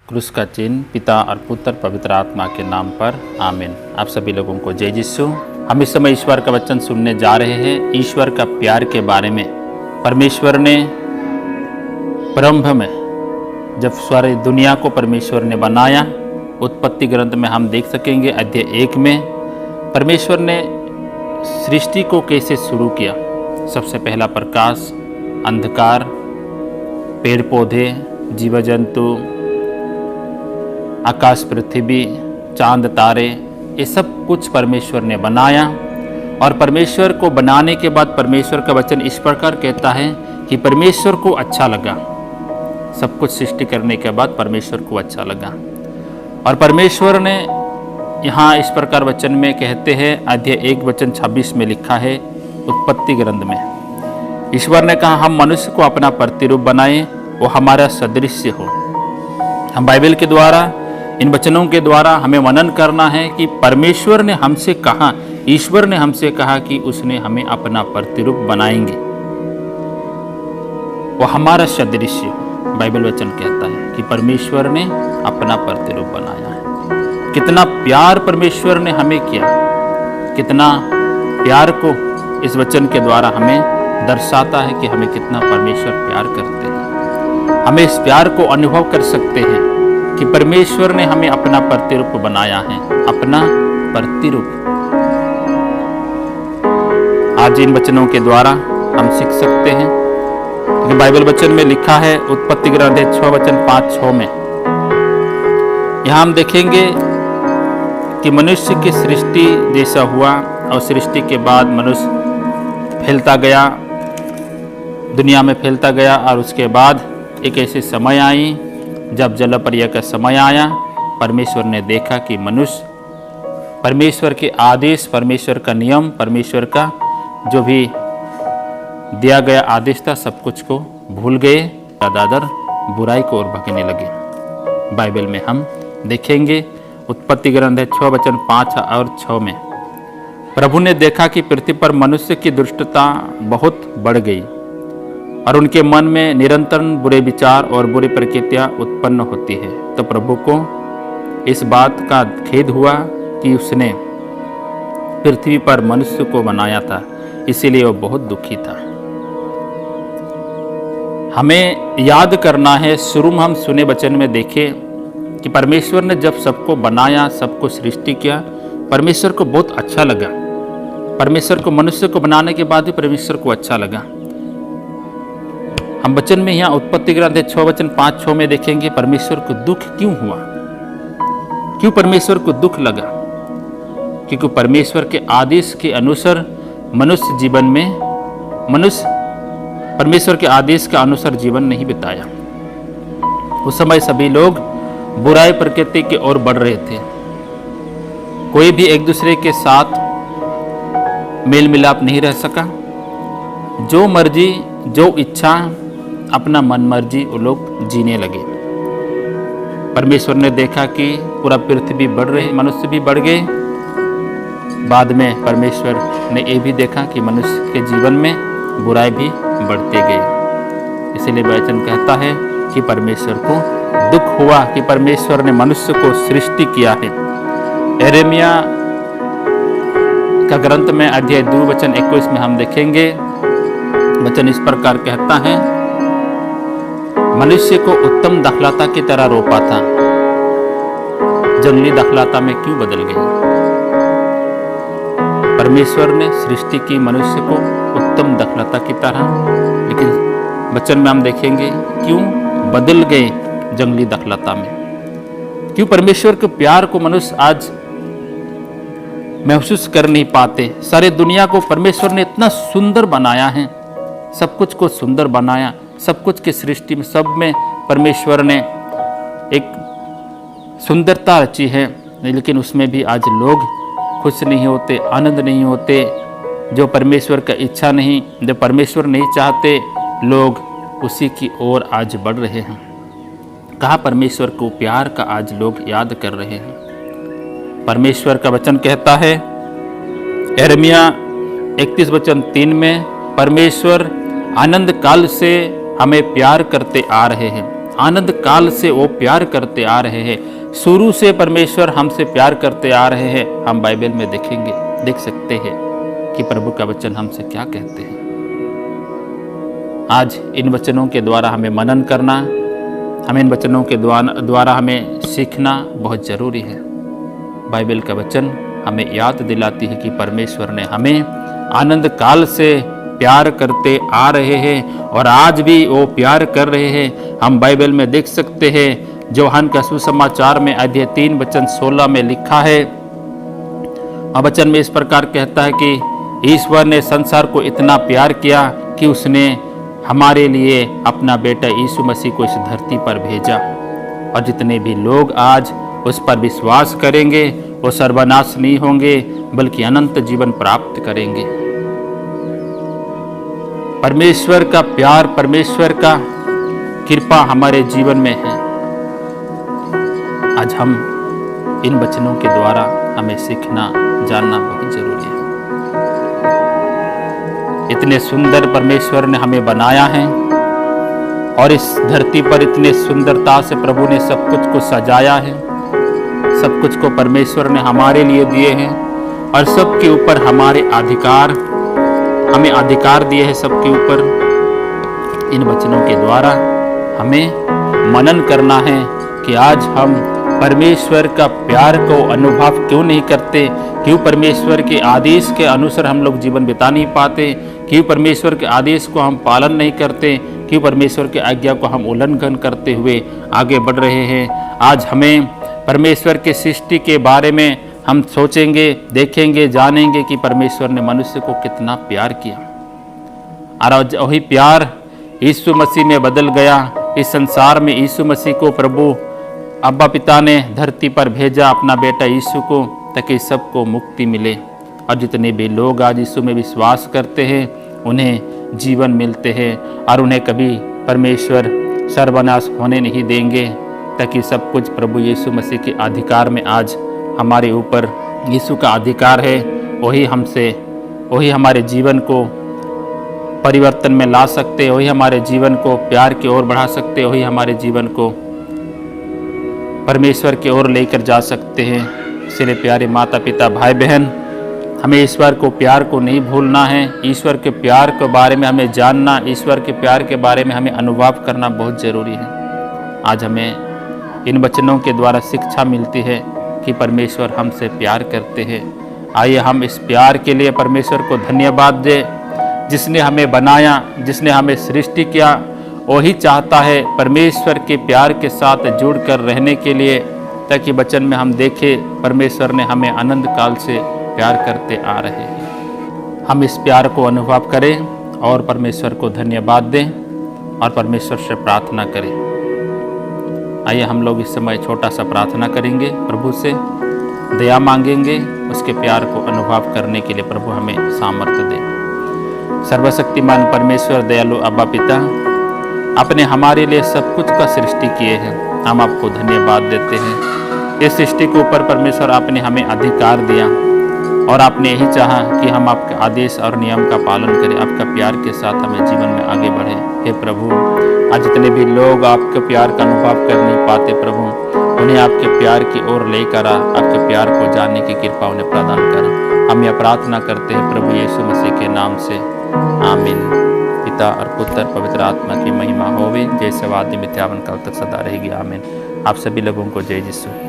क्रूस का चिन्ह पिता और पुत्र पवित्र आत्मा के नाम पर आमीन। आप सभी लोगों को जय यीशु। हम इस समय ईश्वर का वचन सुनने जा रहे हैं। ईश्वर का प्यार के बारे में परमेश्वर ने प्रारंभ में जब सारी दुनिया को परमेश्वर ने बनाया, उत्पत्ति ग्रंथ में हम देख सकेंगे अध्याय 1 में परमेश्वर ने सृष्टि को कैसे शुरू किया। सबसे पहला प्रकाश, अंधकार, पेड़ पौधे, जीव जंतु, आकाश पृथ्वी, चांद तारे, ये सब कुछ परमेश्वर ने बनाया। और परमेश्वर को बनाने के बाद परमेश्वर का वचन इस प्रकार कहता है कि परमेश्वर को अच्छा लगा। सब कुछ सृष्टि करने के बाद परमेश्वर को अच्छा लगा। और परमेश्वर ने यहाँ इस प्रकार वचन में कहते हैं, अध्याय 1 वचन 26 में लिखा है उत्पत्ति ग्रंथ में, ईश्वर ने कहा हम मनुष्य को अपना प्रतिरूप बनाएं, वो हमारा सदृश्य हो। हम बाइबल के द्वारा, इन वचनों के द्वारा हमें मनन करना है कि परमेश्वर ने हमसे कहा, ईश्वर ने हमसे कहा कि उसने हमें अपना प्रतिरूप बनाएंगे, वो हमारा सदृश्य हो। बाइबल वचन कहता है कि परमेश्वर ने अपना प्रतिरूप बनाया है। कितना प्यार परमेश्वर ने हमें किया, कितना प्यार को इस वचन के द्वारा हमें दर्शाता है कि हमें कितना परमेश्वर प्यार करते हैं। हमें इस प्यार को अनुभव कर सकते हैं कि परमेश्वर ने हमें अपना प्रतिरूप बनाया है, अपना प्रतिरूप। आज इन वचनों के द्वारा हम सीख सकते हैं, क्योंकि बाइबल वचन में लिखा है उत्पत्ति ग्रंथ 6 वचन 5-6 में, यहाँ हम देखेंगे कि मनुष्य की सृष्टि जैसा हुआ और सृष्टि के बाद मनुष्य फैलता गया, दुनिया में फैलता गया। और उसके बाद एक ऐसे समय आई जब जलप्रलय का समय आया। परमेश्वर ने देखा कि मनुष्य परमेश्वर के आदेश, परमेश्वर का नियम, परमेश्वर का जो भी दिया गया आदेश था, सब कुछ को भूल गए, दादर बुराई को ओर भगने लगे। बाइबल में हम देखेंगे उत्पत्ति ग्रंथ 6 वचन 5 और 6 में, प्रभु ने देखा कि पृथ्वी पर मनुष्य की दुष्टता बहुत बढ़ गई और उनके मन में निरंतर बुरे विचार और बुरी प्रकृतियां उत्पन्न होती है। तो प्रभु को इस बात का खेद हुआ कि उसने पृथ्वी पर मनुष्य को बनाया था, इसीलिए वो बहुत दुखी था। हमें याद करना है, शुरू में हम सुने वचन में देखें कि परमेश्वर ने जब सबको बनाया, सबको सृष्टि किया, परमेश्वर को बहुत अच्छा लगा। परमेश्वर को मनुष्य को बनाने के बाद भी परमेश्वर को अच्छा लगा। हम वचन में यहाँ उत्पत्ति ग्रंथ 6 वचन 5-6 में देखेंगे परमेश्वर को दुख क्यों हुआ, क्यों परमेश्वर को दुख लगा। क्योंकि परमेश्वर के आदेश के अनुसार मनुष्य जीवन में, मनुष्य परमेश्वर के आदेश के अनुसार जीवन नहीं बिताया। उस समय सभी लोग बुराई प्रकृति की ओर बढ़ रहे थे। कोई भी एक दूसरे के साथ मेल मिलाप नहीं रह सका। जो मर्जी, जो इच्छा, अपना मन मर्जी वो लोग जीने लगे। परमेश्वर ने देखा कि पूरा पृथ्वी बढ़ रही, मनुष्य भी बढ़ गए। बाद में परमेश्वर ने ये भी देखा कि मनुष्य के जीवन में बुराई भी बढ़ते गए। इसलिए वचन कहता है कि परमेश्वर को दुख हुआ कि परमेश्वर ने मनुष्य को सृष्टि किया है। यिर्मयाह का ग्रंथ में अध्याय 2 वचन 21 में हम देखेंगे, वचन इस प्रकार कहता है, मनुष्य को उत्तम दाखलता की तरह रोपा था, जंगली दाखलता में क्यों बदल गई। परमेश्वर ने सृष्टि की मनुष्य को उत्तम दाखलता की तरह, लेकिन वचन में हम देखेंगे क्यों बदल गए जंगली दाखलता में। क्यों परमेश्वर के प्यार को मनुष्य आज महसूस कर नहीं पाते। सारे दुनिया को परमेश्वर ने इतना सुंदर बनाया है, सब कुछ को सुंदर बनाया, सब कुछ की सृष्टि में, सब में परमेश्वर ने एक सुंदरता रची है, लेकिन उसमें भी आज लोग खुश नहीं होते, आनंद नहीं होते। जो परमेश्वर का इच्छा नहीं, जो परमेश्वर नहीं चाहते, लोग उसी की ओर आज बढ़ रहे हैं। कहाँ परमेश्वर को प्यार का आज लोग याद कर रहे हैं। परमेश्वर का वचन कहता है यिर्मयाह 31 वचन 3 में, परमेश्वर आनंद काल से हमें प्यार करते आ रहे हैं आनंद काल से वो प्यार करते आ रहे हैं। शुरू से परमेश्वर हमसे प्यार करते आ रहे हैं। हम बाइबल में देख सकते हैं कि प्रभु का वचन हमसे क्या कहते हैं। आज इन वचनों के द्वारा हमें मनन करना, हमें इन वचनों के द्वारा हमें सीखना बहुत ज़रूरी है। बाइबल का वचन हमें याद दिलाती है कि परमेश्वर ने हमें आनंद काल से प्यार करते आ रहे हैं और आज भी वो प्यार कर रहे हैं। हम बाइबल में देख सकते हैं, यूहन्ना का सुसमाचार में अध्याय 3 वचन 16 में लिखा है, और वचन में इस प्रकार कहता है कि ईश्वर ने संसार को इतना प्यार किया कि उसने हमारे लिए अपना बेटा यीशु मसीह को इस धरती पर भेजा, और जितने भी लोग आज उस पर विश्वास करेंगे वो सर्वनाश नहीं होंगे बल्कि अनंत जीवन प्राप्त करेंगे। परमेश्वर का प्यार, परमेश्वर का कृपा हमारे जीवन में है। आज हम इन वचनों के द्वारा हमें सीखना जानना बहुत जरूरी है। इतने सुंदर परमेश्वर ने हमें बनाया है और इस धरती पर इतने सुंदरता से प्रभु ने सब कुछ को सजाया है। सब कुछ को परमेश्वर ने हमारे लिए दिए हैं और सबके ऊपर हमें अधिकार दिए हैं सबके ऊपर। इन वचनों के द्वारा हमें मनन करना है कि आज हम परमेश्वर का प्यार को अनुभव क्यों नहीं करते, क्यों परमेश्वर के आदेश के अनुसार हम लोग जीवन बिता नहीं पाते, क्यों परमेश्वर के आदेश को हम पालन नहीं करते, क्यों परमेश्वर की आज्ञा को हम उल्लंघन करते हुए आगे बढ़ रहे हैं। आज हमें परमेश्वर के सृष्टि के बारे में हम सोचेंगे, देखेंगे, जानेंगे कि परमेश्वर ने मनुष्य को कितना प्यार किया और वही प्यार यीशु मसीह में बदल गया। इस संसार में यीशु मसीह को प्रभु अब्बा पिता ने धरती पर भेजा, अपना बेटा यीशु को, ताकि सबको मुक्ति मिले। और जितने भी लोग आज यीशु में विश्वास करते हैं उन्हें जीवन मिलते हैं और उन्हें कभी परमेश्वर सर्वनाश होने नहीं देंगे, ताकि सब कुछ प्रभु यीशु मसीह के अधिकार में आज हमारे ऊपर यीशु का अधिकार है। वही हमारे जीवन को परिवर्तन में ला सकते हैं, वही हमारे जीवन को प्यार की ओर बढ़ा सकते हैं, वही हमारे जीवन को परमेश्वर की ओर लेकर जा सकते हैं। इसलिए प्यारे माता पिता, भाई बहन, हमें ईश्वर को प्यार को नहीं भूलना है। ईश्वर के प्यार के बारे में हमें जानना, ईश्वर के प्यार के बारे में हमें अनुभव करना बहुत ज़रूरी है। आज हमें इन वचनों के द्वारा शिक्षा मिलती है कि परमेश्वर हमसे प्यार करते हैं। आइए हम इस प्यार के लिए परमेश्वर को धन्यवाद दें। जिसने हमें बनाया, जिसने हमें सृष्टि किया, वही चाहता है परमेश्वर के प्यार के साथ जुड़कर रहने के लिए, ताकि वचन में हम देखें परमेश्वर ने हमें अनंत काल से प्यार करते आ रहे हैं। हम इस प्यार को अनुभव करें और परमेश्वर को धन्यवाद दें और परमेश्वर से प्रार्थना करें। आइए हम लोग इस समय छोटा सा प्रार्थना करेंगे, प्रभु से दया मांगेंगे, उसके प्यार को अनुभव करने के लिए प्रभु हमें सामर्थ्य दे। सर्वशक्तिमान परमेश्वर, दयालु अब्बा पिता, आपने हमारे लिए सब कुछ का सृष्टि किए हैं। हम आपको धन्यवाद देते हैं। इस सृष्टि के ऊपर परमेश्वर आपने हमें अधिकार दिया और आपने यही चाहा कि हम आपके आदेश और नियम का पालन करें, आपका प्यार के साथ हमें जीवन में आगे बढ़े। हे प्रभु, आज जितने भी लोग आपके प्यार का अनुभव कर नहीं पाते प्रभु, उन्हें आपके प्यार की ओर लेकर आपके प्यार को जानने की कृपा उन्हें प्रदान कर। हम यह प्रार्थना करते हैं प्रभु यीशु मसीह के नाम से, आमीन। पिता और पुत्र पवित्र आत्मा की महिमा होवे, जैसे वाद्य मिथ्यावन काल तक सदा रहेगी, आमीन। आप सभी लोगों को जय यीशु।